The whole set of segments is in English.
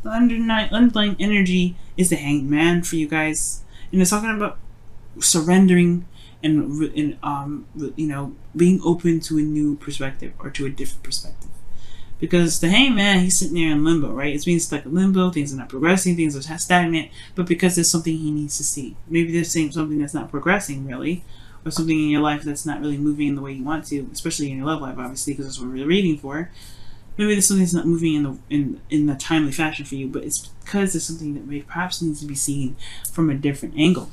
The underlying energy is the Hanged Man for you guys, and it's talking about surrendering and being open to a new perspective or to a different perspective. Because the Hanged Man, he's sitting there in limbo, right? It's being stuck in limbo. Things are not progressing. Things are stagnant. But because there's something he needs to see. Maybe there's something that's not progressing really, or something in your life that's not really moving in the way you want to, especially in your love life, obviously, because that's what we're reading for. Maybe there's something that's not moving in a timely fashion for you, but it's because there's something that perhaps needs to be seen from a different angle.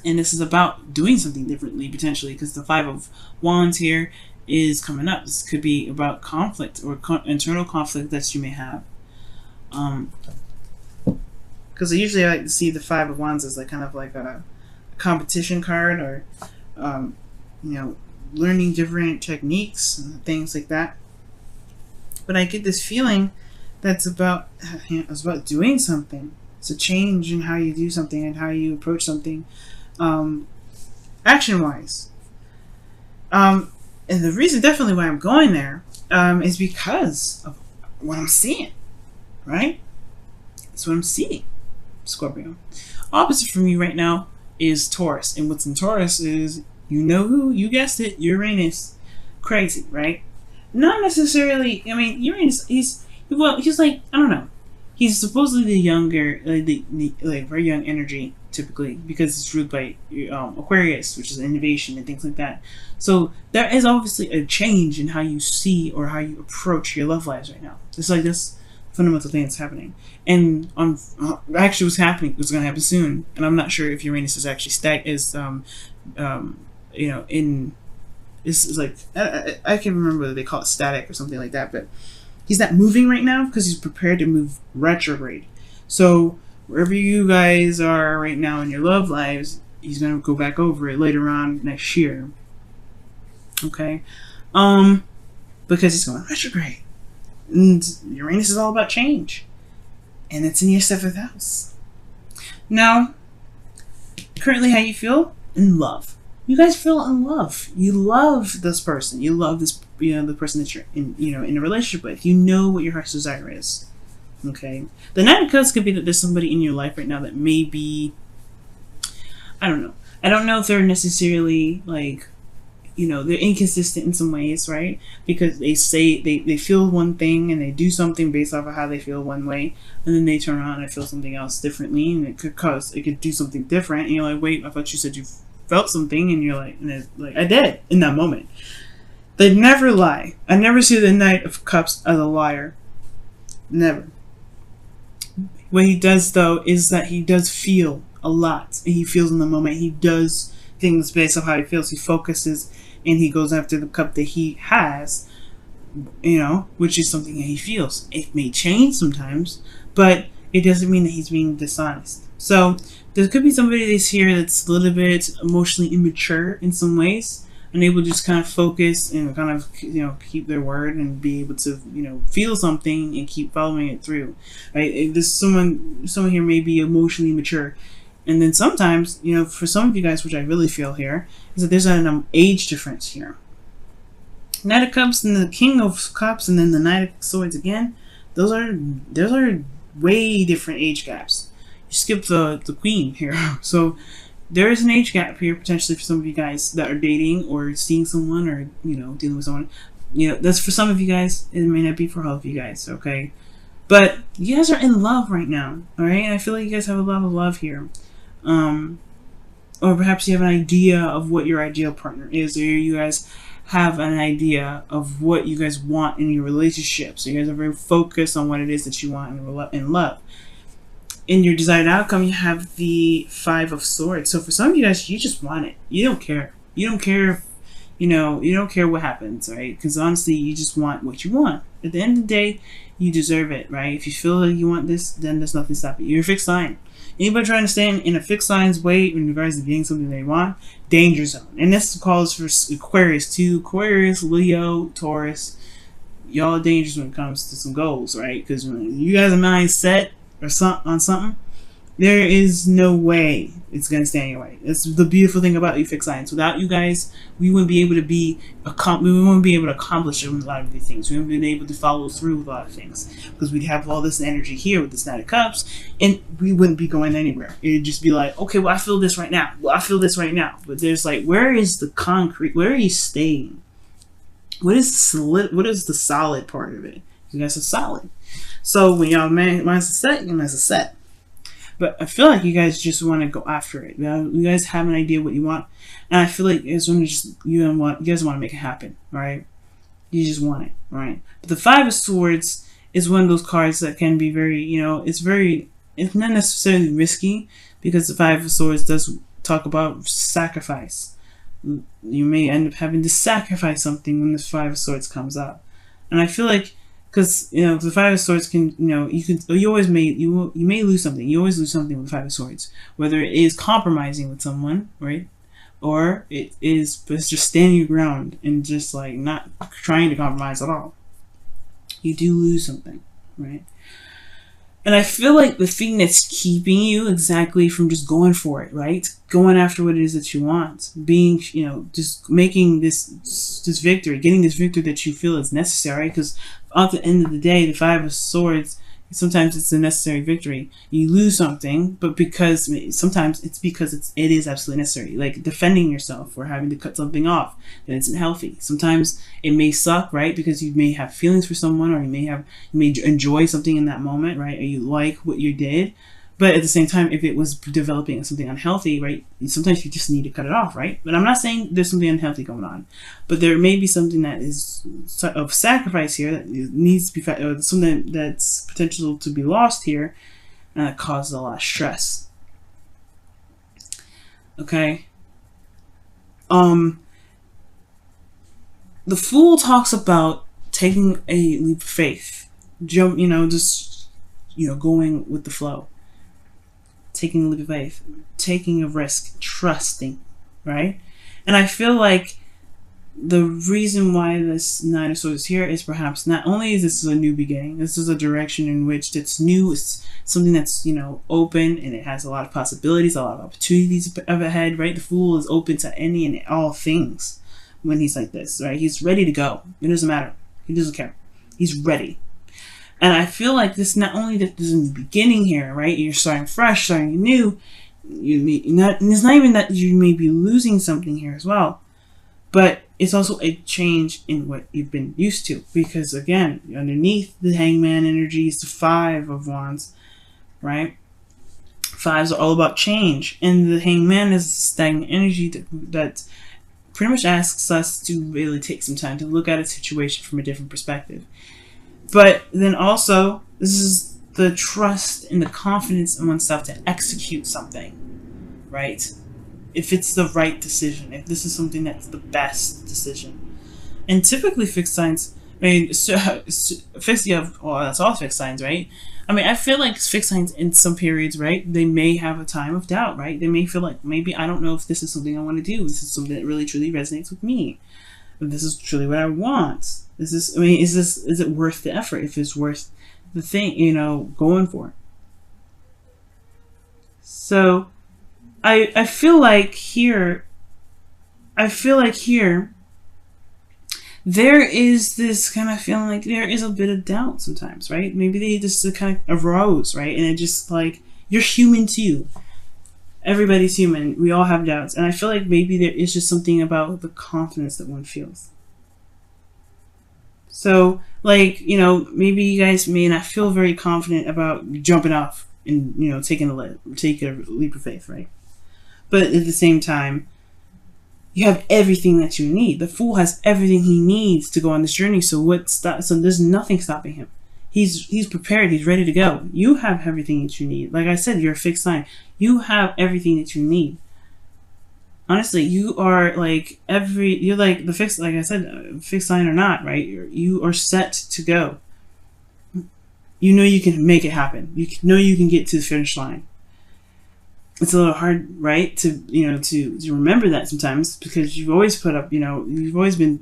And this is about doing something differently, potentially, because the Five of Wands here is coming up. This could be about conflict or internal conflict that you may have. Because usually I like to see the Five of Wands as like kind of like a competition card, or learning different techniques and things like that. But I get this feeling that's about doing something. It's a change in how you do something and how you approach something, action-wise. And the reason definitely why I'm going there is because of what I'm seeing, right? That's what I'm seeing, Scorpio. Opposite from you right now is Taurus. And what's in Taurus is, you know who? You guessed it, Uranus. Crazy, right? Not necessarily, I mean, Uranus, he's like, I don't know. He's supposedly the younger, like very young energy, typically, because it's ruled by Aquarius, which is innovation and things like that. So there is obviously a change in how you see or how you approach your love lives right now. It's like this fundamental thing that's happening. And actually what's happening, what's going to happen soon, and I'm not sure if Uranus is actually it's like, I can't remember whether they call it static or something like that, but he's not moving right now because he's prepared to move retrograde. So wherever you guys are right now in your love lives, he's going to go back over it later on next year. Okay? Because he's going retrograde. And Uranus is all about change. And it's in your 7th house. Now, currently how you feel? In love. You guys feel in love. You love this person. You love this, the person that you're in a relationship with. You know what your heart's desire is. Okay. The Knight of Cups could be that there's somebody in your life right now that may be, I don't know. I don't know if they're necessarily like, they're inconsistent in some ways, right? Because they say they feel one thing and they do something based off of how they feel one way, and then they turn around and feel something else differently, and it could do something different, and you're like, wait, I thought you said you felt something, and you're like, and it's like, I did in that moment. They never lie. I never see the Knight of Cups as a liar. Never. What he does though is that he does feel a lot, and he feels in the moment. He does things based on how he feels. He focuses and he goes after the cup that he has, which is something that he feels. It may change sometimes, but it doesn't mean that he's being dishonest. So there could be somebody that's here that's a little bit emotionally immature in some ways, and able to just kind of focus and kind of keep their word and be able to feel something and keep following it through. Right? There's someone here may be emotionally mature, and then sometimes for some of you guys, which I really feel here, is that there's an age difference here. Knight of Cups and the King of Cups, and then the Knight of Swords again. Those are way different age gaps. You skip the Queen here, so there is an age gap here potentially for some of you guys that are dating or seeing someone or dealing with someone. That's for some of you guys. It may not be for all of you guys. Okay, but you guys are in love right now. All right, and I feel like you guys have a lot of love here. Or perhaps you have an idea of what your ideal partner is, or you guys have an idea of what you guys want in your relationship. So you guys are very focused on what it is that you want in love. In your desired outcome, you have the Five of Swords. So for some of you guys, you just want it. You don't care. You don't care, you don't care what happens, right? Because honestly, you just want what you want. At the end of the day, you deserve it, right? If you feel like you want this, then there's nothing stopping you. You're a fixed sign. Anybody trying to stand in a fixed sign's way in regards to getting something they want, danger zone. And this calls for Aquarius too. Aquarius, Leo, Taurus, y'all are dangerous when it comes to some goals, right? Because when you guys are mindset or on something, There is no way it's gonna stand your way. That's the beautiful thing about you fixed signs. Without you guys, we wouldn't be able to we wouldn't be able to accomplish a lot of these things. We wouldn't be able to follow through with a lot of things because we'd have all this energy here with this Knight of Cups, and we wouldn't be going anywhere. It'd just be like, okay, well, I feel this right now. Well, I feel this right now. But there's like, where is the concrete? Where are you staying? What is the solid part of it? You guys are solid. So when y'all minds are set, your minds are set. But I feel like you guys just want to go after it. You guys have an idea what you want, and I feel like it's when you guys want to make it happen, right? You just want it, right? But the Five of Swords is one of those cards that can be very, it's not necessarily risky because the Five of Swords does talk about sacrifice. You may end up having to sacrifice something when the Five of Swords comes up, and I feel like, because the Five of Swords can, you may lose something. You always lose something with the Five of Swords, whether it is compromising with someone, right, or it's just standing your ground and just like not trying to compromise at all. You do lose something, right? And I feel like the thing that's keeping you exactly from just going for it, right? Going after what it is that you want, being, just making this victory, getting this victory that you feel is necessary. Because at the end of the day, the Five of Swords, sometimes it's a necessary victory. You lose something, but sometimes it's because it is absolutely necessary. Like defending yourself or having to cut something off that isn't healthy. Sometimes it may suck, right? Because you may have feelings for someone, or you may enjoy something in that moment, right? Or you like what you did. But at the same time, if it was developing something unhealthy, right, sometimes you just need to cut it off, right? But I'm not saying there's something unhealthy going on. But there may be something that is of sacrifice here that needs to be, or something that's potential to be lost here, and that causes a lot of stress. Okay? The Fool talks about taking a leap of faith. Going with the flow. Taking a leap of faith, taking a risk, trusting, right? And I feel like the reason why this Nine of Swords is here is perhaps not only is this a new beginning, this is a direction in which it's new, it's something that's, open, and it has a lot of possibilities, a lot of opportunities up ahead, right? The Fool is open to any and all things when he's like this, right? He's ready to go. It doesn't matter. He doesn't care. He's ready. And I feel like this, not only that there's a new beginning here, right? You're starting fresh, starting new. And it's not even that you may be losing something here as well, but it's also a change in what you've been used to. Because again, underneath the Hangman energy is the Five of Wands, right? Fives are all about change, and the Hangman is stagnant energy that pretty much asks us to really take some time to look at a situation from a different perspective. But then also, this is the trust and the confidence in oneself to execute something, right? If it's the right decision, if this is something that's the best decision. And typically fixed signs, that's all fixed signs, right? I feel like fixed signs in some periods, right, they may have a time of doubt, right? They may feel like, maybe I don't know if this is something I want to do. This is something that really truly resonates with me. If this is truly what I want. Is it worth the effort? If it's worth the thing, going for. So I feel like here there is this kind of feeling like there is a bit of doubt sometimes, right? Maybe they just kind of arose, right? And it just like, you're human too. Everybody's human. We all have doubts. And I feel like maybe there is just something about the confidence that one feels. So, maybe you guys may not feel very confident about jumping off and, taking a leap of faith, right? But at the same time, you have everything that you need. The Fool has everything he needs to go on this journey. So there's nothing stopping him. He's prepared. He's ready to go. You have everything that you need. Like I said, you're a fixed sign. You have everything that you need. Honestly, you are like you're like the fixed, like I said, fixed sign or not, right? You are set to go. You can make it happen. You can get to the finish line. It's a little hard, right, to remember that sometimes, because you've always put up, you've always been,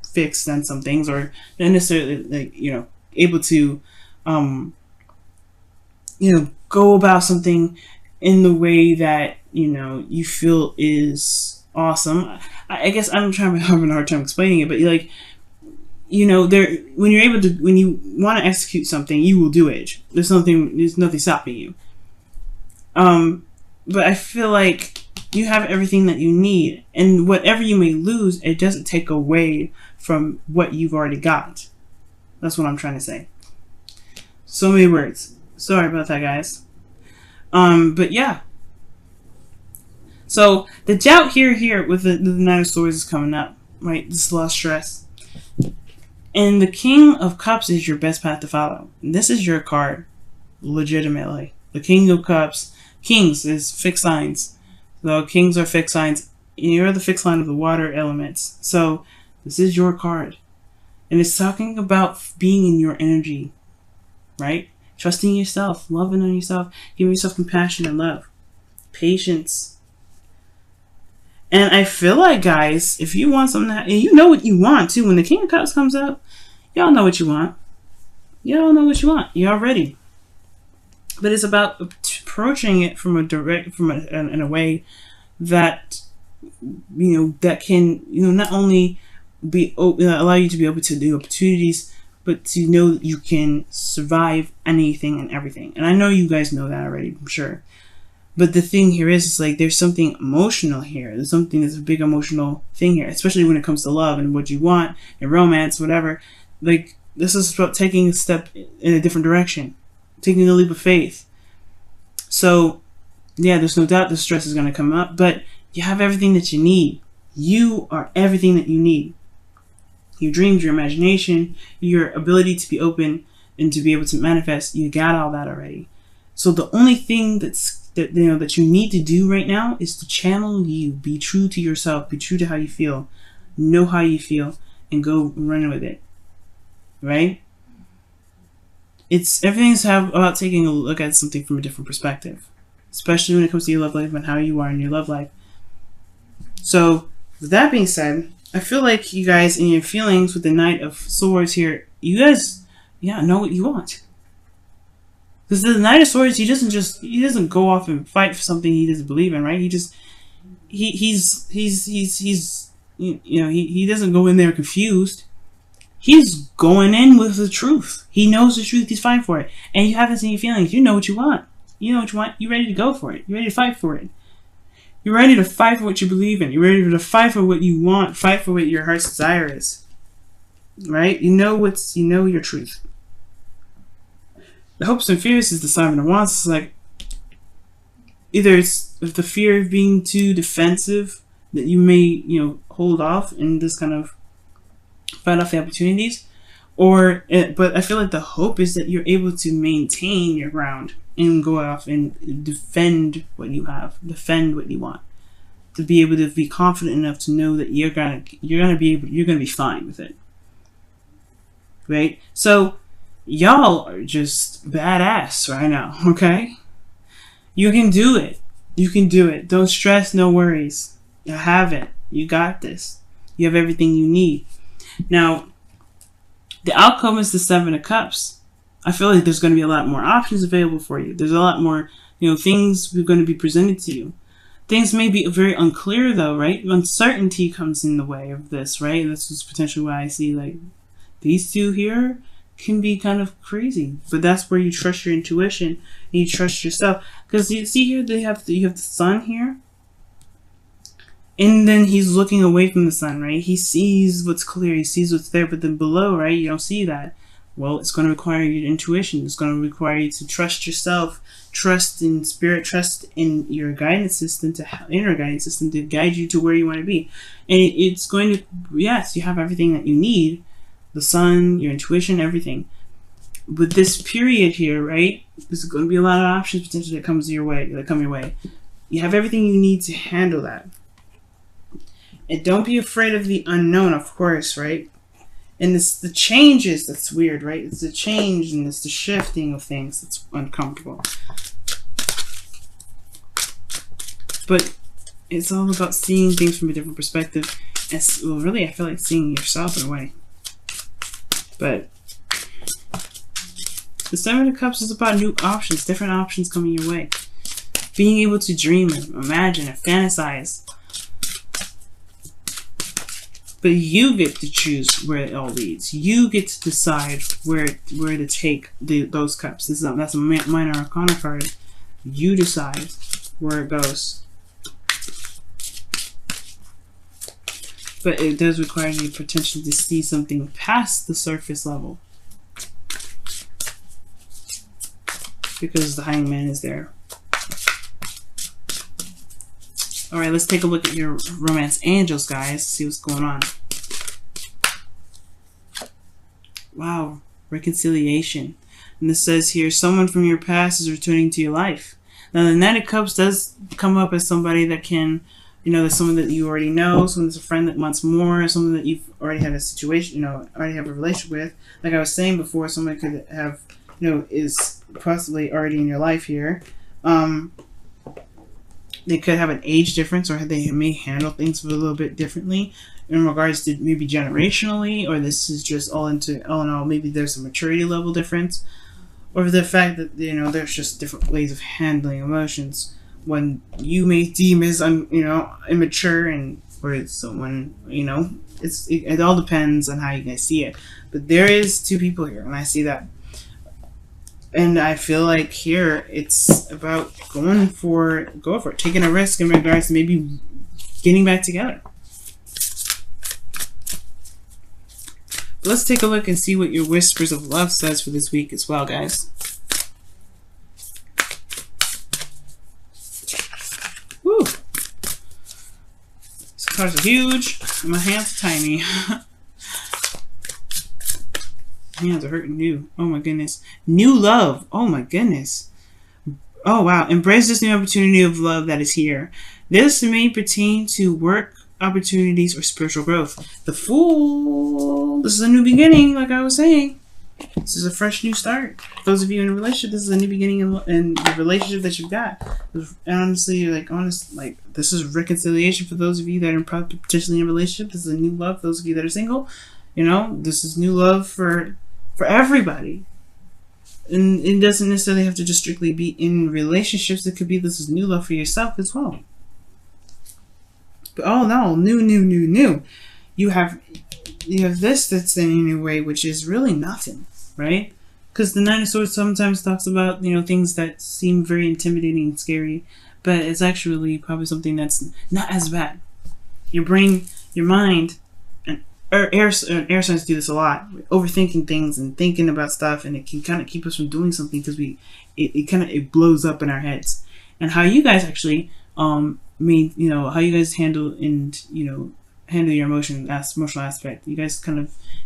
fixed on some things, or not necessarily able to, go about something in the way that, you know, you feel is awesome. I guess I'm having a hard time explaining it, but like, you know, when you want to execute something, you will do it. There's nothing stopping you. But I feel like you have everything that you need, and whatever you may lose, it doesn't take away from what you've already got. That's what I'm trying to say. So many words. Sorry about that, guys. But yeah. So the doubt here with the Nine of Swords is coming up, right? This is a lot of stress. And the King of Cups is your best path to follow. This is your card, legitimately. The King of Cups. Kings is fixed signs. So kings are fixed signs. You're the fixed line of the water elements. So this is your card. And it's talking about being in your energy, right? Trusting yourself, loving on yourself, giving yourself compassion and love. Patience. And I feel like, guys, if you want something, and you know what you want too, when the King of Cups comes up, y'all know what you want. Y'all know what you want. You're ready. But it's about approaching it from in a way that, you know, that can, you know, not only be allow you to be able to do opportunities, but to know that you can survive anything and everything. And I know you guys know that already, I'm sure. But the thing here is like there's something emotional here. There's something that's a big emotional thing here, especially when it comes to love and what you want and romance, whatever. Like, this is about taking a step in a different direction, taking a leap of faith. So, yeah, there's no doubt the stress is going to come up, but you have everything that you need. You are everything that you need. Your dreams, your imagination, your ability to be open and to be able to manifest, you got all that already. So the only thing that you need to do right now is to channel you, be true to yourself, be true to how you feel, know how you feel, and go run with it. Right? Everything's about taking a look at something from a different perspective, especially when it comes to your love life and how you are in your love life. So, with that being said, I feel like you guys in your feelings with the Knight of Swords here, you guys, know what you want. Because the Knight of Swords, he doesn't go off and fight for something he doesn't believe in, right? He doesn't go in there confused. He's going in with the truth. He knows the truth. He's fighting for it. And you have this in your feelings. You know what you want. You know what you want. You're ready to go for it. You're ready to fight for it. You're ready to fight for what you believe in. You're ready to fight for what you want. Fight for what your heart's desire is. Right? You know your truth. The hopes and fears is the Seven of Wands. It's like, either it's the fear of being too defensive that you may, hold off and just kind of fight off the opportunities, but I feel like the hope is that you're able to maintain your ground and go off and defend what you have, defend what you want, to be able to be confident enough to know that you're gonna be fine with it, right? So y'all are just badass right now, okay? You can do it. You can do it. Don't stress, no worries. You have it. You got this. You have everything you need. Now, the outcome is the Seven of Cups. I feel like there's going to be a lot more options available for you. There's a lot more, things are going to be presented to you. Things may be very unclear, though, right? Uncertainty comes in the way of this, right? And this is potentially why I see, like, these two here can be kind of crazy. But that's where you trust your intuition and you trust yourself. Because you see here, you have the sun here. And then he's looking away from the sun, right? He sees what's clear. He sees what's there. But then below, right, you don't see that. Well, it's going to require your intuition. It's going to require you to trust yourself, trust in spirit, trust in your guidance system, inner guidance system to guide you to where you want to be. And it's going to, yes, you have everything that you need. The sun, your intuition, everything. But this period here, right, there's going to be a lot of options potentially that come your way. You have everything you need to handle that. And don't be afraid of the unknown, of course, right? And it's the changes that's weird, right? It's the change and it's the shifting of things that's uncomfortable. But it's all about seeing things from a different perspective. Well, really, I feel like seeing yourself in a way. But The Seven of Cups is about new options, different options coming your way. Being able to dream and imagine and fantasize. But you get to choose where it all leads. You get to decide where to take those cups. That's a minor arcana card. You decide where it goes. But it does require you potentially to see something past the surface level. Because the Hangman is there. Alright, let's take a look at your romance angels, guys. See what's going on. Wow, reconciliation. And this says here, someone from your past is returning to your life. Now, the Knight of Cups does come up as somebody that can, you know, there's someone that you already know, someone that's a friend that wants more, someone that you've already had a situation, you know, already have a relationship with. Like I was saying before, someone could have, you know, is possibly already in your life here. They could have an age difference, or they may handle things a little bit differently in regards to maybe generationally, or this is just all in all, maybe there's a maturity level difference, or the fact that, you know, there's just different ways of handling emotions. When you may deem as immature, and or someone, you know, it all depends on how you guys see it. But there is two people here, and I see that. And I feel like here it's about going for it, taking a risk in regards to maybe getting back together. But let's take a look and see what your Whispers of Love says for this week as well, guys. Woo! These cards are huge, and my hands are tiny. Hands are hurting new. Oh my goodness. New love. Oh my goodness. Oh wow. Embrace this new opportunity of love that is here. This may pertain to work opportunities or spiritual growth. The Fool. This is a new beginning, like I was saying. This is a fresh new start. For those of you in a relationship, this is a new beginning in the relationship that you've got. Honestly, this is reconciliation for those of you that are potentially in a relationship. This is a new love for those of you that are single. You know, this is new love for everybody. And it doesn't necessarily have to just strictly be in relationships. It could be this is new love for yourself as well. But oh no, new. You have this that's in your way, which is really nothing, right? Because the Nine of Swords sometimes talks about, you know, things that seem very intimidating and scary, but it's actually probably something that's not as bad. Your brain, your mind, air signs do this a lot. We're overthinking things and thinking about stuff, and it can kind of keep us from doing something because it blows up in our heads. And how you guys actually how you guys handle your emotional aspect. You guys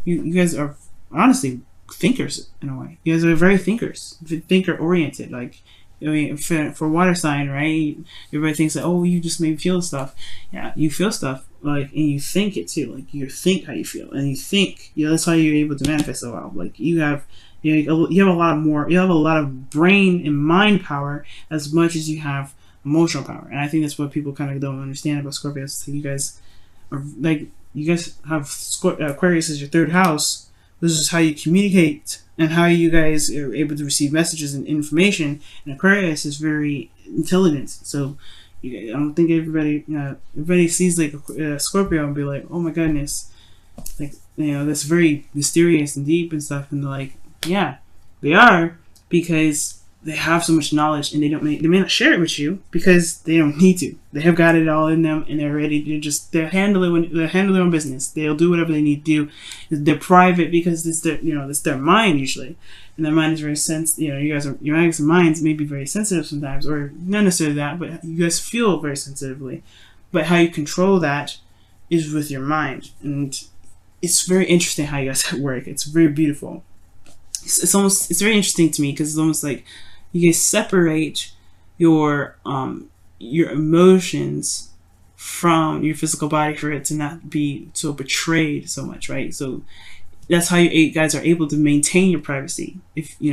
you guys are honestly thinkers in a way. You guys are very thinker oriented. Like, I mean, for water sign, right? Everybody thinks that, oh, you just maybe feel stuff. Yeah, you feel stuff, like, and you think it too. Like, you think how you feel, and you think, that's how you're able to manifest so well. Like, you have a lot of brain and mind power as much as you have emotional power. And I think that's what people kind of don't understand about Scorpio. So you guys have Aquarius as your third house. This is how you communicate and how you guys are able to receive messages and information. And Aquarius is very intelligent. So I don't think everybody sees like a Scorpio and be like, oh my goodness, like, that's very mysterious and deep and stuff. And they're like, yeah, they are, because they have so much knowledge, and they may not share it with you because they don't need to. They have got it all in them, and they're ready to they're handling their own business. They'll do whatever they need to do. They're private because it's their mind usually, and their mind is very your guys' minds may be very sensitive sometimes, or not necessarily that, but you guys feel very sensitively. But how you control that is with your mind, and it's very interesting how you guys work. It's very beautiful. It's very interesting to me because it's almost like you guys separate your emotions from your physical body for it to not be so betrayed so much, right? So that's how you guys are able to maintain your privacy. If you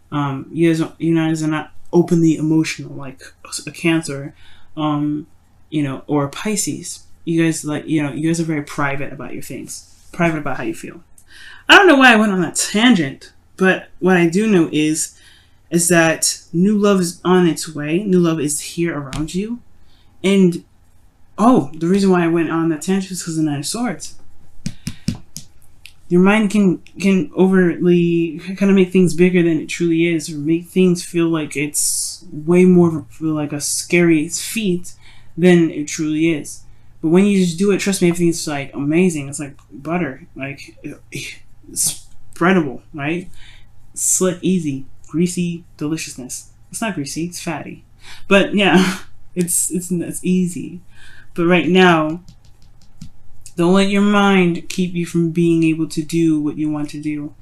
guys are not openly emotional like a Cancer, or a Pisces. You guys you guys are very private about your things, private about how you feel. I don't know why I went on that tangent, But what I do know is that new love is on its way. New love is here around you. And oh, the reason why I went on that tangent is because of the Nine of Swords. Your mind can overtly kind of make things bigger than it truly is, or make things feel like it's way more of like a scary feat than it truly is. But when you just do it, trust me, everything's like amazing. It's like butter, like it's spreadable, right? Slick, easy, greasy deliciousness. It's not greasy, it's fatty, but yeah, it's easy. But right now, don't let your mind keep you from being able to do what you want to do.